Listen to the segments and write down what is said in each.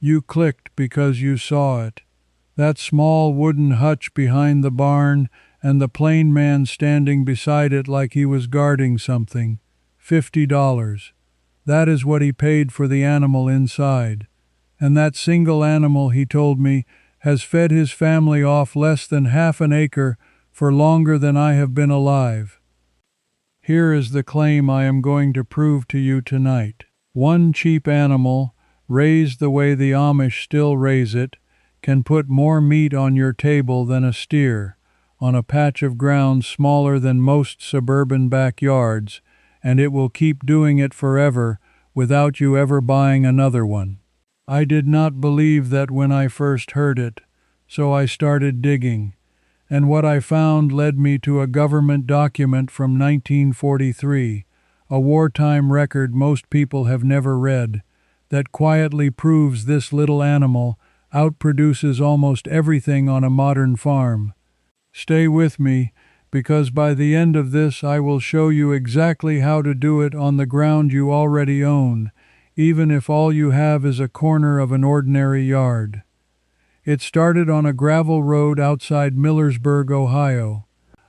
You clicked because you saw it. That small wooden hutch behind the barn and the plain man standing beside it like he was guarding something. $50. That is what he paid for the animal inside. And that single animal, he told me, has fed his family off less than half an acre for longer than I have been alive. Here is the claim I am going to prove to you tonight. One cheap animal, raised the way the Amish still raise it, can put more meat on your table than a steer, on a patch of ground smaller than most suburban backyards, and it will keep doing it forever without you ever buying another one. I did not believe that when I first heard it, so I started digging, and what I found led me to a government document from 1943, a wartime record most people have never read, that quietly proves this little animal outproduces almost everything on a modern farm. Stay with me, because by the end of this I will show you exactly how to do it on the ground you already own, even if all you have is a corner of an ordinary yard. It started on a gravel road outside Millersburg, Ohio.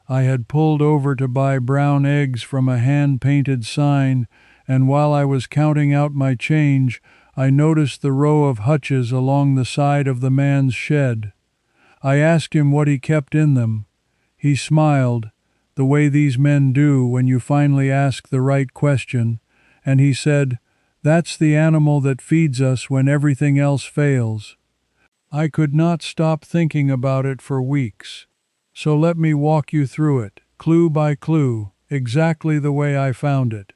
I had pulled over to buy brown eggs from a hand-painted sign, and while I was counting out my change, I noticed the row of hutches along the side of the man's shed. I asked him what he kept in them. He smiled, the way these men do when you finally ask the right question, and he said, "That's the animal that feeds us when everything else fails." I could not stop thinking about it for weeks. So let me walk you through it, clue by clue, exactly the way I found it.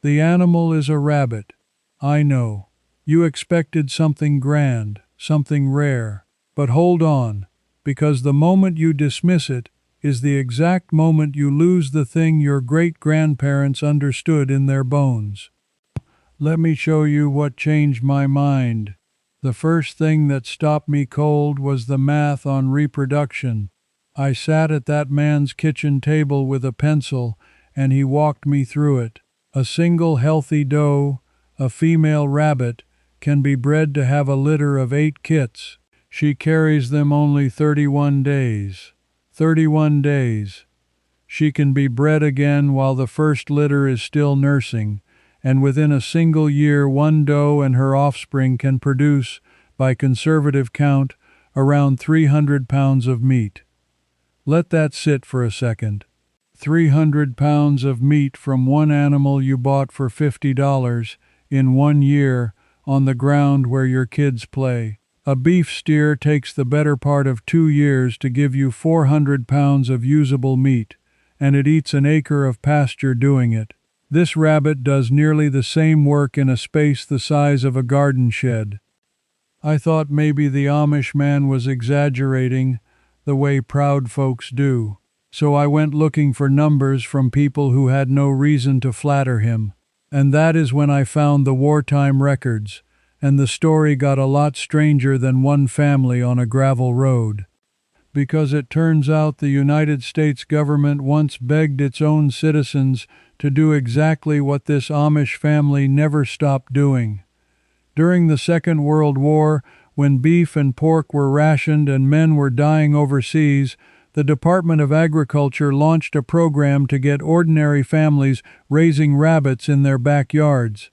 The animal is a rabbit. I know. You expected something grand, something rare. But hold on, because the moment you dismiss it is the exact moment you lose the thing your great-grandparents understood in their bones. Let me show you what changed my mind. The first thing that stopped me cold was the math on reproduction. I sat at that man's kitchen table with a pencil, and he walked me through it. A single healthy doe, a female rabbit, can be bred to have a litter of 8 kits. She carries them only 31 days. 31 days. She can be bred again while the first litter is still nursing, and within a single year one doe and her offspring can produce, by conservative count, around 300 pounds of meat. Let that sit for a second. 300 pounds of meat from one animal you bought for $50 in 1 year on the ground where your kids play. A beef steer takes the better part of 2 years to give you 400 pounds of usable meat, and it eats an acre of pasture doing it. This rabbit does nearly the same work in a space the size of a garden shed. I thought maybe the Amish man was exaggerating, the way proud folks do. So I went looking for numbers from people who had no reason to flatter him. And that is when I found the wartime records, and the story got a lot stranger than one family on a gravel road. Because it turns out the United States government once begged its own citizens to do exactly what this Amish family never stopped doing. During the Second World War, when beef and pork were rationed and men were dying overseas, the Department of Agriculture launched a program to get ordinary families raising rabbits in their backyards.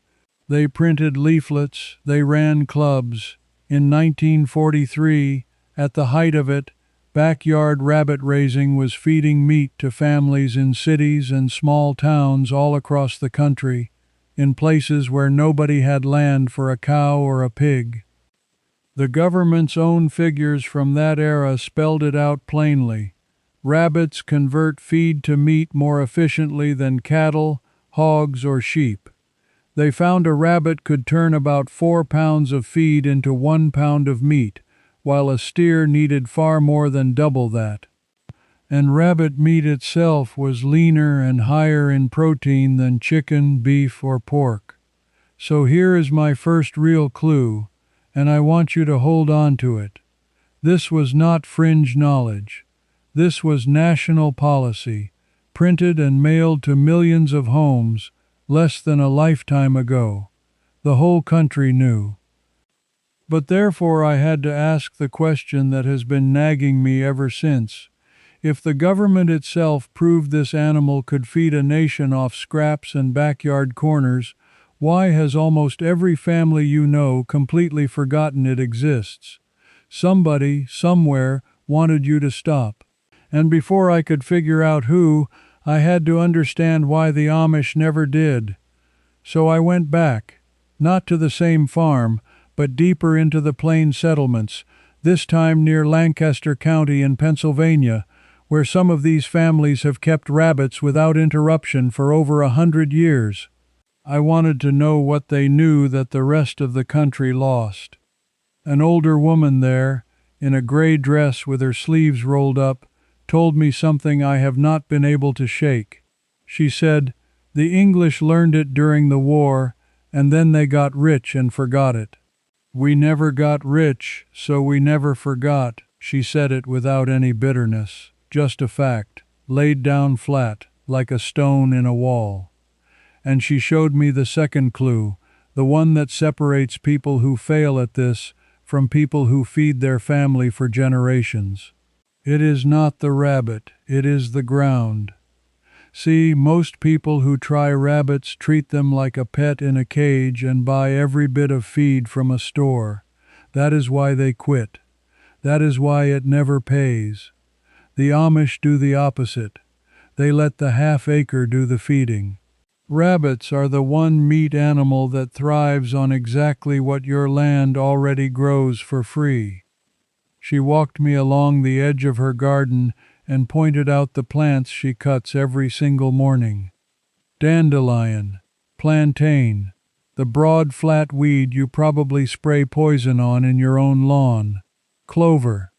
They printed leaflets, they ran clubs. In 1943, at the height of it, backyard rabbit raising was feeding meat to families in cities and small towns all across the country, in places where nobody had land for a cow or a pig. The government's own figures from that era spelled it out plainly. Rabbits convert feed to meat more efficiently than cattle, hogs, or sheep. They found a rabbit could turn about 4 pounds of feed into 1 pound of meat, while a steer needed far more than double that. And rabbit meat itself was leaner and higher in protein than chicken, beef, or pork. So here is my first real clue, and I want you to hold on to it. This was not fringe knowledge. This was national policy, printed and mailed to millions of homes less than a lifetime ago. The whole country knew. But therefore I had to ask the question that has been nagging me ever since. If the government itself proved this animal could feed a nation off scraps and backyard corners, why has almost every family you know completely forgotten it exists? Somebody, somewhere, wanted you to stop. And before I could figure out who, I had to understand why the Amish never did. So I went back, not to the same farm, but deeper into the plain settlements, this time near Lancaster County in Pennsylvania, where some of these families have kept rabbits without interruption for over 100 years. I wanted to know what they knew that the rest of the country lost. An older woman there, in a gray dress with her sleeves rolled up, told me something I have not been able to shake. She said, "The English learned it during the war, and then they got rich and forgot it." "We never got rich, so we never forgot." She said it without any bitterness, just a fact, laid down flat, like a stone in a wall. And she showed me the second clue, the one that separates people who fail at this from people who feed their family for generations. It is not the rabbit, it is the ground. See, most people who try rabbits treat them like a pet in a cage and buy every bit of feed from a store. That is why they quit. That is why it never pays. The Amish do the opposite. They let the half-acre do the feeding. Rabbits are the one meat animal that thrives on exactly what your land already grows for free. She walked me along the edge of her garden and pointed out the plants she cuts every single morning. Dandelion, plantain, the broad flat weed you probably spray poison on in your own lawn, clover,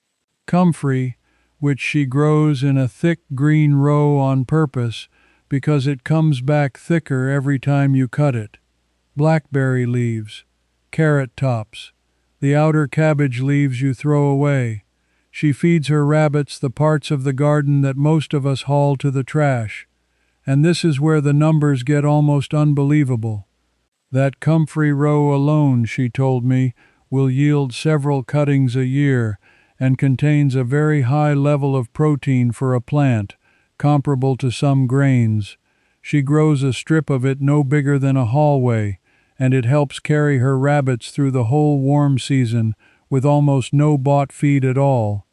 comfrey, which she grows in a thick green row on purpose because it comes back thicker every time you cut it, blackberry leaves, carrot tops, the outer cabbage leaves you throw away. She feeds her rabbits the parts of the garden that most of us haul to the trash. And this is where the numbers get almost unbelievable. That comfrey row alone, she told me, will yield several cuttings a year and contains a very high level of protein for a plant, comparable to some grains. She grows a strip of it no bigger than a hallway, and it helps carry her rabbits through the whole warm season with almost no bought feed at all.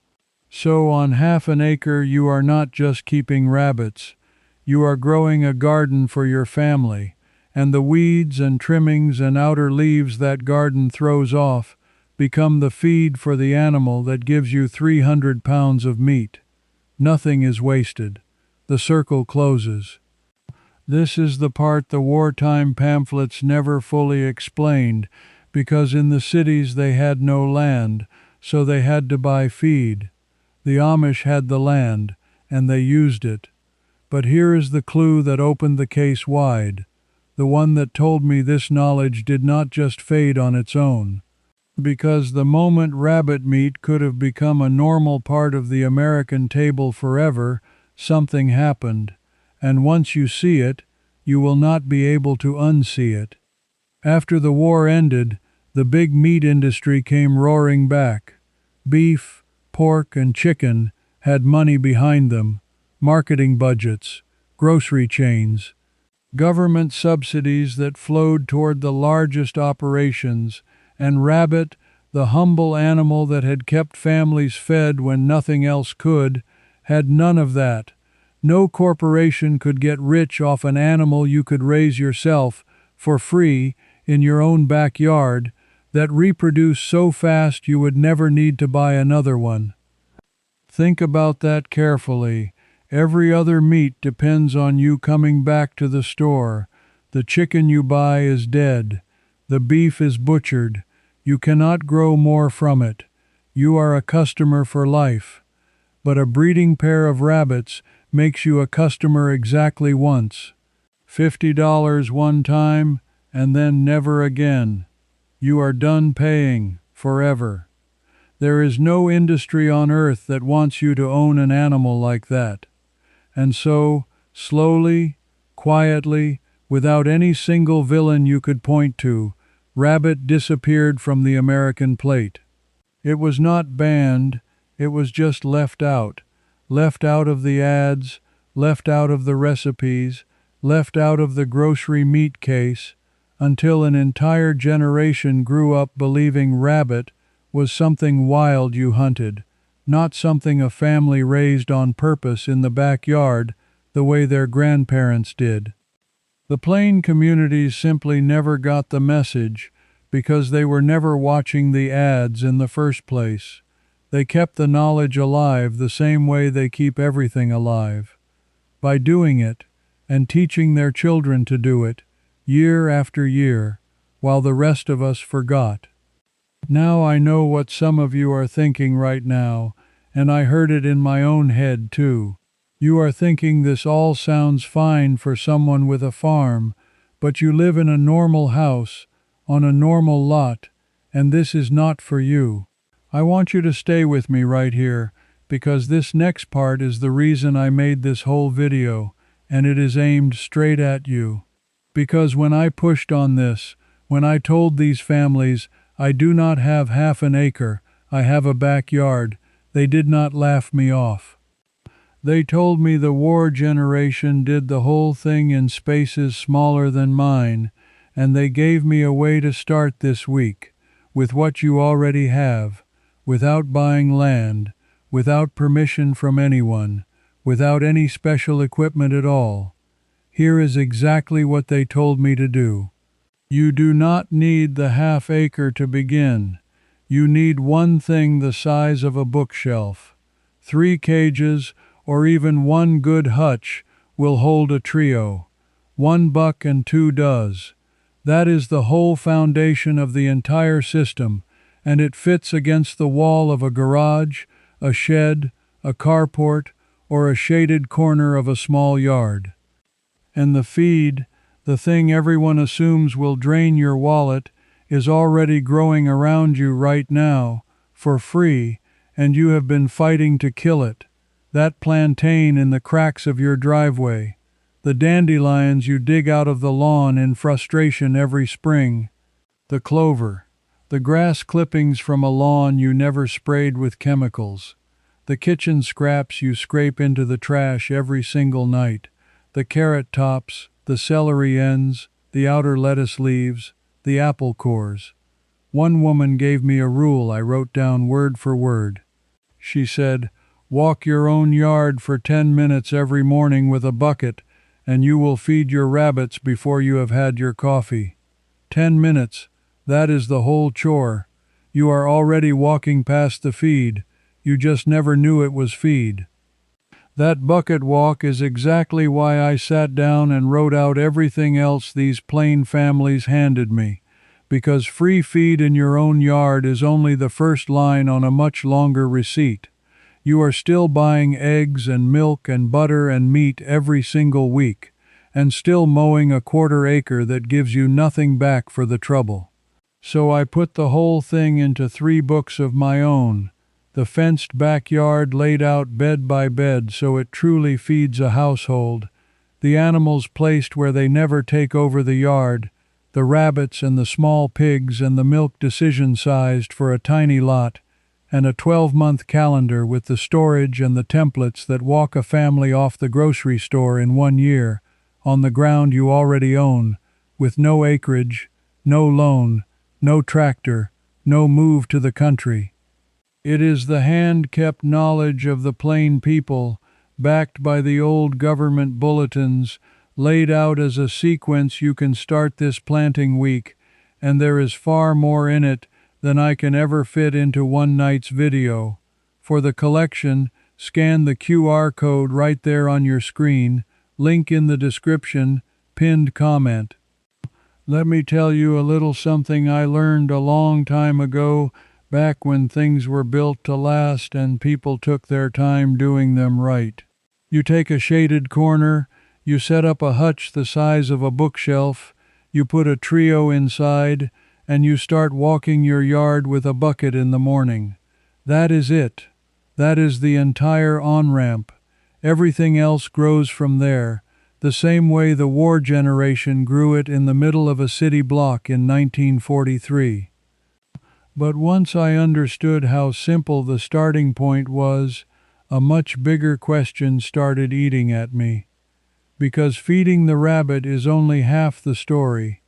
So on half an acre you are not just keeping rabbits, you are growing a garden for your family, and the weeds and trimmings and outer leaves that garden throws off become the feed for the animal that gives you 300 pounds of meat. Nothing is wasted. The circle closes. This is the part the wartime pamphlets never fully explained, because in the cities they had no land, so they had to buy feed. The Amish had the land, and they used it. But here is the clue that opened the case wide, the one that told me this knowledge did not just fade on its own. Because the moment rabbit meat could have become a normal part of the American table forever, something happened. And once you see it, you will not be able to unsee it. After the war ended, the big meat industry came roaring back. Beef, pork, and chicken had money behind them, marketing budgets, grocery chains, government subsidies that flowed toward the largest operations, and rabbit, the humble animal that had kept families fed when nothing else could, had none of that. No corporation could get rich off an animal you could raise yourself, for free, in your own backyard, that reproduced so fast you would never need to buy another one. Think about that carefully. Every other meat depends on you coming back to the store. The chicken you buy is dead. The beef is butchered. You cannot grow more from it. You are a customer for life. But a breeding pair of rabbits makes you a customer exactly once. $50 one time, and then never again. You are done paying, forever. There is no industry on earth that wants you to own an animal like that. And so, slowly, quietly, without any single villain you could point to, Rabbit disappeared from the American plate. It was not banned, it was just left out of the ads, left out of the recipes, left out of the grocery meat case, until an entire generation grew up believing rabbit was something wild you hunted, not something a family raised on purpose in the backyard the way their grandparents did. The plain communities simply never got the message because they were never watching the ads in the first place. They kept the knowledge alive the same way they keep everything alive, by doing it and teaching their children to do it, year after year, while the rest of us forgot. Now I know what some of you are thinking right now, and I heard it in my own head too. You are thinking this all sounds fine for someone with a farm, but you live in a normal house, on a normal lot, and this is not for you. I want you to stay with me right here, because this next part is the reason I made this whole video, and it is aimed straight at you. Because when I pushed on this, when I told these families, I do not have half an acre, I have a backyard, they did not laugh me off. They told me the war generation did the whole thing in spaces smaller than mine, and they gave me a way to start this week, with what you already have, without buying land, without permission from anyone, without any special equipment at all. Here is exactly what they told me to do. You do not need the half acre to begin. You need one thing the size of a bookshelf. 3 cages, or even one good hutch, will hold a trio. 1 buck and 2 does. That is the whole foundation of the entire system, and it fits against the wall of a garage, a shed, a carport, or a shaded corner of a small yard. And the feed, the thing everyone assumes will drain your wallet, is already growing around you right now, for free, and you have been fighting to kill it. That plantain in the cracks of your driveway, the dandelions you dig out of the lawn in frustration every spring, the clover, the grass clippings from a lawn you never sprayed with chemicals, the kitchen scraps you scrape into the trash every single night, the carrot tops, the celery ends, the outer lettuce leaves, the apple cores. One woman gave me a rule I wrote down word for word. She said, "Walk your own yard for 10 minutes every morning with a bucket, and you will feed your rabbits before you have had your coffee." 10 minutes, that is the whole chore. You are already walking past the feed. You just never knew it was feed. That bucket walk is exactly why I sat down and wrote out everything else these plain families handed me, because free feed in your own yard is only the first line on a much longer receipt. You are still buying eggs and milk and butter and meat every single week, and still mowing a 1/4 acre that gives you nothing back for the trouble. So I put the whole thing into 3 books of my own. The fenced backyard laid out bed by bed so it truly feeds a household, the animals placed where they never take over the yard, the rabbits and the small pigs and the milk decision-sized for a tiny lot, and a 12-month calendar with the storage and the templates that walk a family off the grocery store in 1 year, on the ground you already own, with no acreage, no loan, no tractor, no move to the country. It is the hand-kept knowledge of the plain people, backed by the old government bulletins, laid out as a sequence you can start this planting week, and there is far more in it than I can ever fit into one night's video. For the collection, scan the QR code right there on your screen, link in the description, pinned comment. Let me tell you a little something I learned a long time ago, back when things were built to last and people took their time doing them right. You take a shaded corner, you set up a hutch the size of a bookshelf, you put a trio inside, and you start walking your yard with a bucket in the morning. That is it. That is the entire on-ramp. Everything else grows from there. the same way the war generation grew it in the middle of a city block in 1943. But once I understood how simple the starting point was, a much bigger question started eating at me. Because feeding the rabbit is only half the story.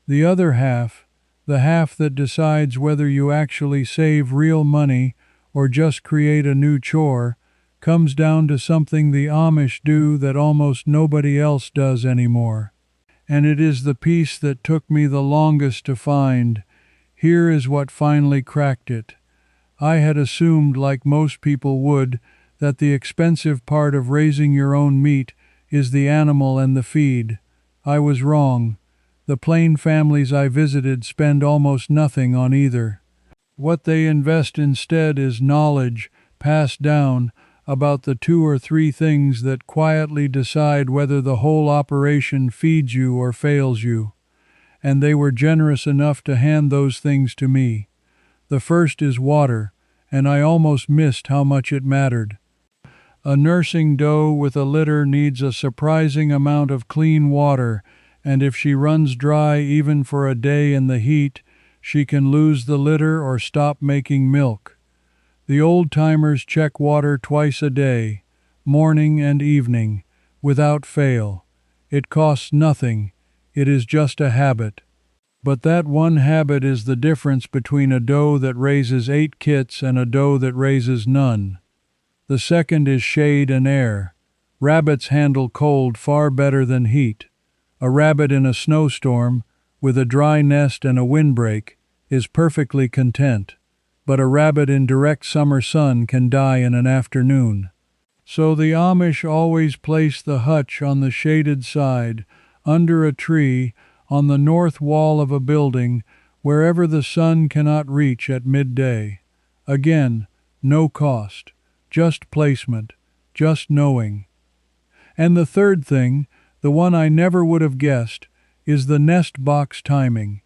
The other half, the half that decides whether you actually save real money or just create a new chore, comes down to something the Amish do that almost nobody else does anymore. And it is the piece that took me the longest to find. Here is what finally cracked it. I had assumed, like most people would, that the expensive part of raising your own meat is the animal and the feed. I was wrong. The plain families I visited spend almost nothing on either. What they invest instead is knowledge, passed down, about the 2 or 3 things that quietly decide whether the whole operation feeds you or fails you. And they were generous enough to hand those things to me. The first is water, and I almost missed how much it mattered. A nursing doe with a litter needs a surprising amount of clean water, and if she runs dry even for a day in the heat, she can lose the litter or stop making milk. The old-timers check water twice a day, morning and evening, without fail. It costs nothing. It is just a habit. But that one habit is the difference between a doe that raises 8 kits and a doe that raises none. The second is shade and air. Rabbits handle cold far better than heat. A rabbit in a snowstorm, with a dry nest and a windbreak, is perfectly content. But a rabbit in direct summer sun can die in an afternoon. So the Amish always place the hutch on the shaded side, under a tree, on the north wall of a building, wherever the sun cannot reach at midday. Again, no cost, just placement, just knowing. And the third thing, the one I never would have guessed, is the nest box timing.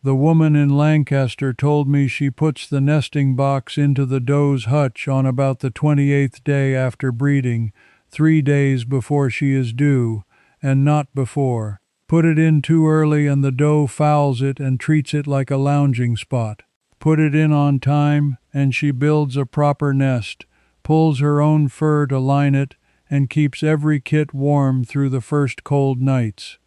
The woman in Lancaster told me she puts the nesting box into the doe's hutch on about the 28th day after breeding, 3 days before she is due, and not before. Put it in too early and the doe fouls it and treats it like a lounging spot. Put it in on time and she builds a proper nest, pulls her own fur to line it, and keeps every kit warm through the first cold nights.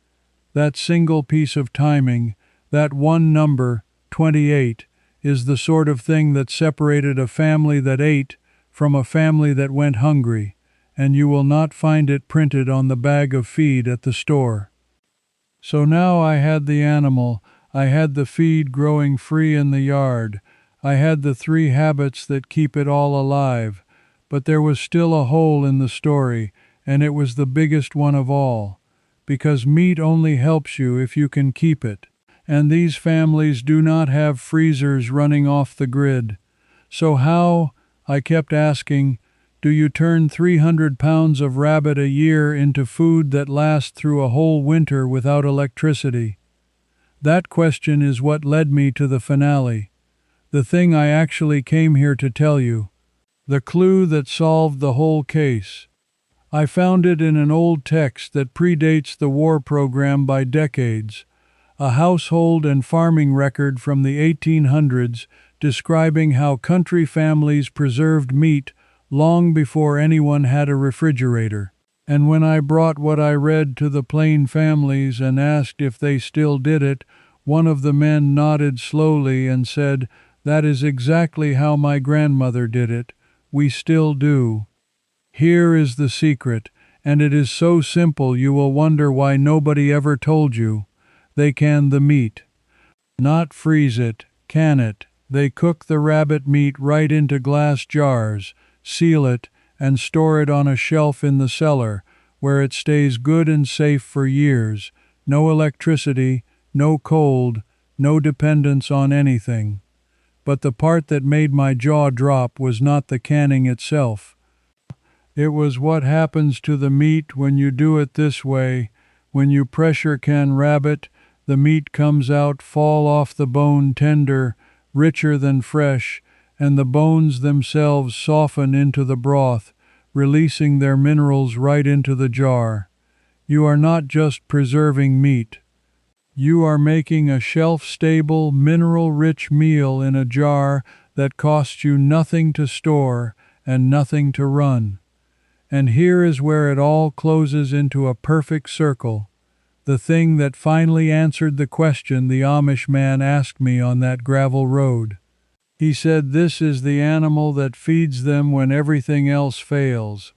That single piece of timing, that one number, 28, is the sort of thing that separated a family that ate from a family that went hungry, and you will not find it printed on the bag of feed at the store. So now I had the animal, I had the feed growing free in the yard, I had the 3 habits that keep it all alive, but there was still a hole in the story, and it was the biggest one of all, because meat only helps you if you can keep it. And these families do not have freezers running off the grid. So how, I kept asking, do you turn 300 pounds of rabbit a year into food that lasts through a whole winter without electricity? That question is what led me to the finale, the thing I actually came here to tell you, the clue that solved the whole case. I found it in an old text that predates the war program by decades, a household and farming record from the 1800s describing how country families preserved meat long before anyone had a refrigerator. And when I brought what I read to the plain families and asked if they still did it, one of the men nodded slowly and said, "That is exactly how my grandmother did it. We still do." Here is the secret, and it is so simple you will wonder why nobody ever told you. They can the meat. Not freeze it, can it. They cook the rabbit meat right into glass jars, seal it, and store it on a shelf in the cellar, where it stays good and safe for years. No electricity, no cold, no dependence on anything. But the part that made my jaw drop was not the canning itself. It was what happens to the meat when you do it this way. When you pressure can rabbit, the meat comes out fall off the bone tender, richer than fresh, and the bones themselves soften into the broth, releasing their minerals right into the jar. You are not just preserving meat. You are making a shelf-stable, mineral-rich meal in a jar that costs you nothing to store and nothing to run. And here is where it all closes into a perfect circle. The thing that finally answered the question the Amish man asked me on that gravel road. He said, "This is the animal that feeds them when everything else fails."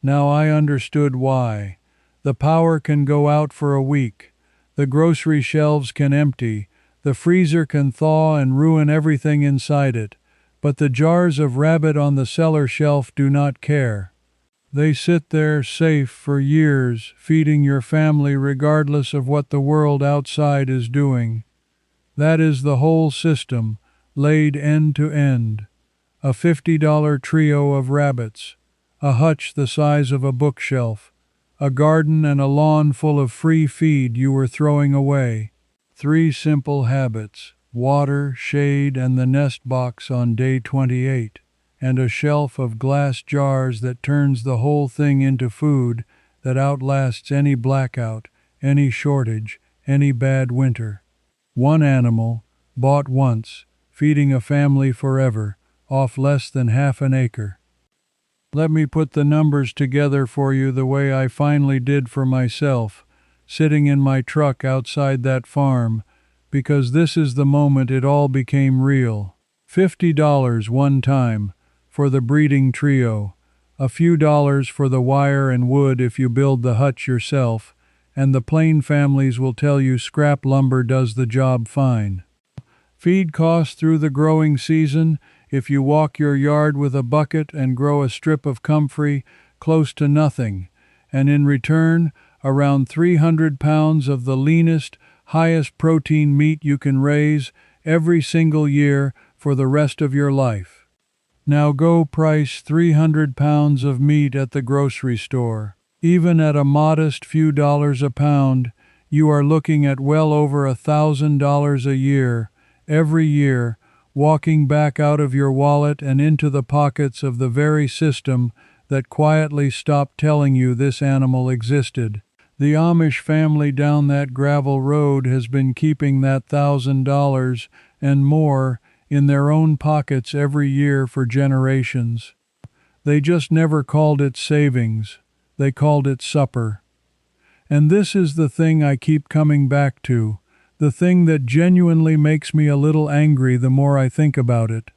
Now I understood why. The power can go out for a week. The grocery shelves can empty. The freezer can thaw and ruin everything inside it. But the jars of rabbit on the cellar shelf do not care. They sit there safe for years, feeding your family regardless of what the world outside is doing. That is the whole system, laid end to end. A $50 trio of rabbits, a hutch the size of a bookshelf, a garden and a lawn full of free feed you were throwing away. 3 simple habits: water, shade, and the nest box on day 28. And a shelf of glass jars that turns the whole thing into food that outlasts any blackout, any shortage, any bad winter. One animal, bought once, feeding a family forever, off less than half an acre. Let me put the numbers together for you the way I finally did for myself, sitting in my truck outside that farm, because this is the moment it all became real. $50 one time for the breeding trio, a few dollars for the wire and wood if you build the hutch yourself, and the plain families will tell you scrap lumber does the job fine. Feed costs through the growing season, if you walk your yard with a bucket and grow a strip of comfrey, close to nothing, and in return, around 300 pounds of the leanest, highest protein meat you can raise every single year for the rest of your life. Now go price 300 pounds of meat at the grocery store. Even at a modest few dollars a pound, you are looking at well over $1,000 a year, every year, walking back out of your wallet and into the pockets of the very system that quietly stopped telling you this animal existed. The Amish family down that gravel road has been keeping that $1,000 and more in their own pockets every year for generations. They just never called it savings. They called it supper. And this is the thing I keep coming back to, the thing that genuinely makes me a little angry the more I think about it.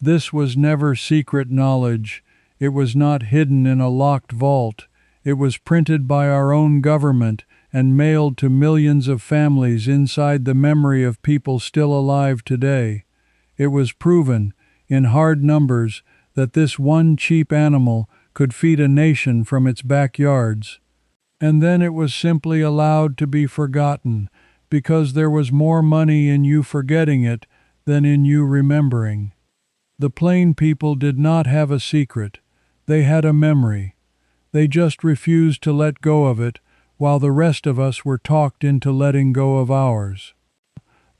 This was never secret knowledge. It was not hidden in a locked vault. It was printed by our own government and mailed to millions of families inside the memory of people still alive today. It was proven, in hard numbers, that this one cheap animal could feed a nation from its backyards. And then it was simply allowed to be forgotten, because there was more money in you forgetting it than in you remembering. The plain people did not have a secret. They had a memory. They just refused to let go of it, while the rest of us were talked into letting go of ours.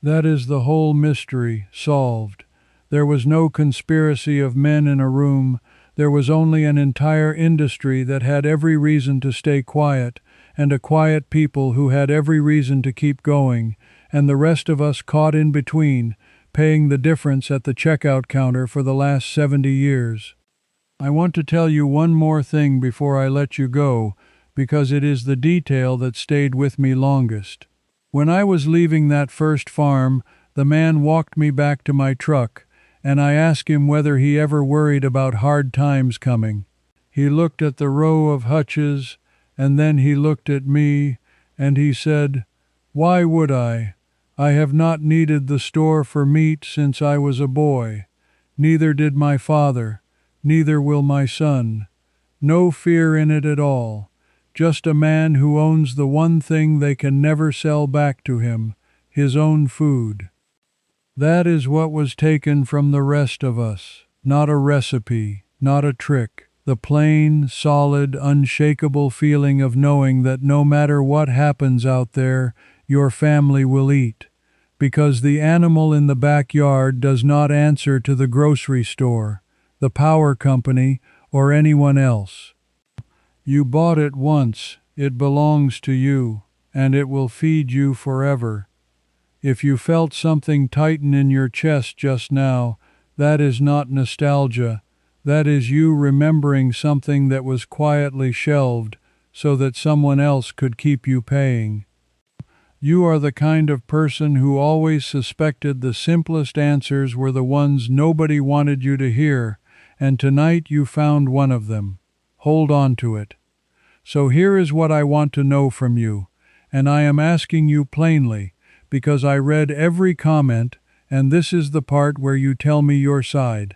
That is the whole mystery solved. There was no conspiracy of men in a room. There was only an entire industry that had every reason to stay quiet, and a quiet people who had every reason to keep going, and the rest of us caught in between, paying the difference at the checkout counter for the last 70 years. I want to tell you one more thing before I let you go, because it is the detail that stayed with me longest. When I was leaving that first farm, the man walked me back to my truck, and I asked him whether he ever worried about hard times coming. He looked at the row of hutches, and then he looked at me, and he said, "Why would I? I have not needed the store for meat since I was a boy. Neither did my father, neither will my son. No fear in it at all. Just a man who owns the one thing they can never sell back to him, his own food." That is what was taken from the rest of us. Not a recipe, not a trick. The plain, solid, unshakable feeling of knowing that no matter what happens out there, your family will eat. Because the animal in the backyard does not answer to the grocery store, the power company, or anyone else. You bought it once. It belongs to you, and it will feed you forever. If you felt something tighten in your chest just now, that is not nostalgia. That is you remembering something that was quietly shelved so that someone else could keep you paying. You are the kind of person who always suspected the simplest answers were the ones nobody wanted you to hear, and tonight you found one of them. Hold on to it. So here is what I want to know from you, and I am asking you plainly, because I read every comment, and this is the part where you tell me your side.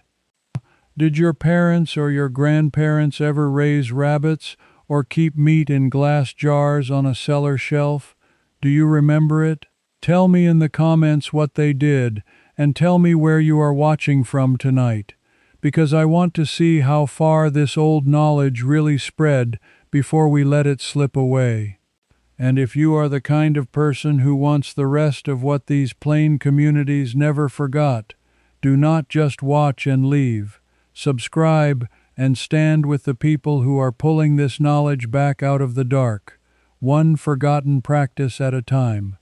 Did your parents or your grandparents ever raise rabbits or keep meat in glass jars on a cellar shelf? Do you remember it? Tell me in the comments what they did, and tell me where you are watching from tonight, because I want to see how far this old knowledge really spread before we let it slip away. And if you are the kind of person who wants the rest of what these plain communities never forgot, do not just watch and leave. Subscribe and stand with the people who are pulling this knowledge back out of the dark, one forgotten practice at a time.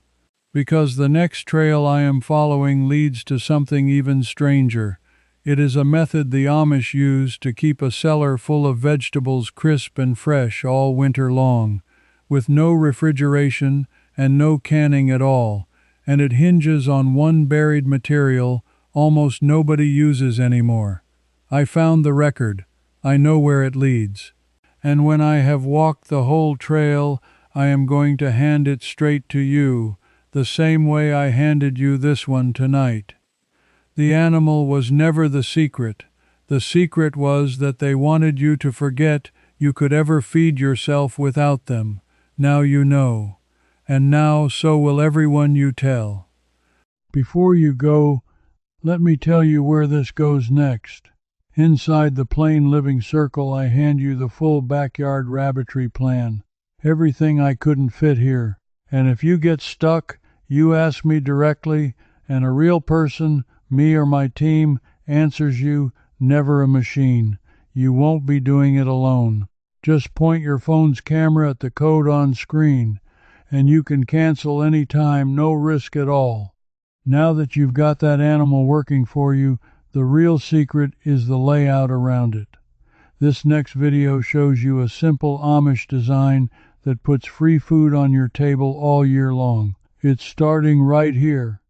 Because the next trail I am following leads to something even stranger. It is a method the Amish use to keep a cellar full of vegetables crisp and fresh all winter long, with no refrigeration and no canning at all, and it hinges on one buried material almost nobody uses anymore. I found the record. I know where it leads. And when I have walked the whole trail, I am going to hand it straight to you, the same way I handed you this one tonight. The animal was never the secret. The secret was that they wanted you to forget you could ever feed yourself without them. Now you know. And now so will everyone you tell. Before you go, let me tell you where this goes next. Inside the plain living circle, I hand you the full backyard rabbitry plan. Everything I couldn't fit here. And if you get stuck, you ask me directly, and a real person, me or my team, answers you, never a machine. You won't be doing it alone. Just point your phone's camera at the code on screen, and you can cancel any time, no risk at all. Now that you've got that animal working for you, the real secret is the layout around it. This next video shows you a simple Amish design that puts free food on your table all year long. It's starting right here.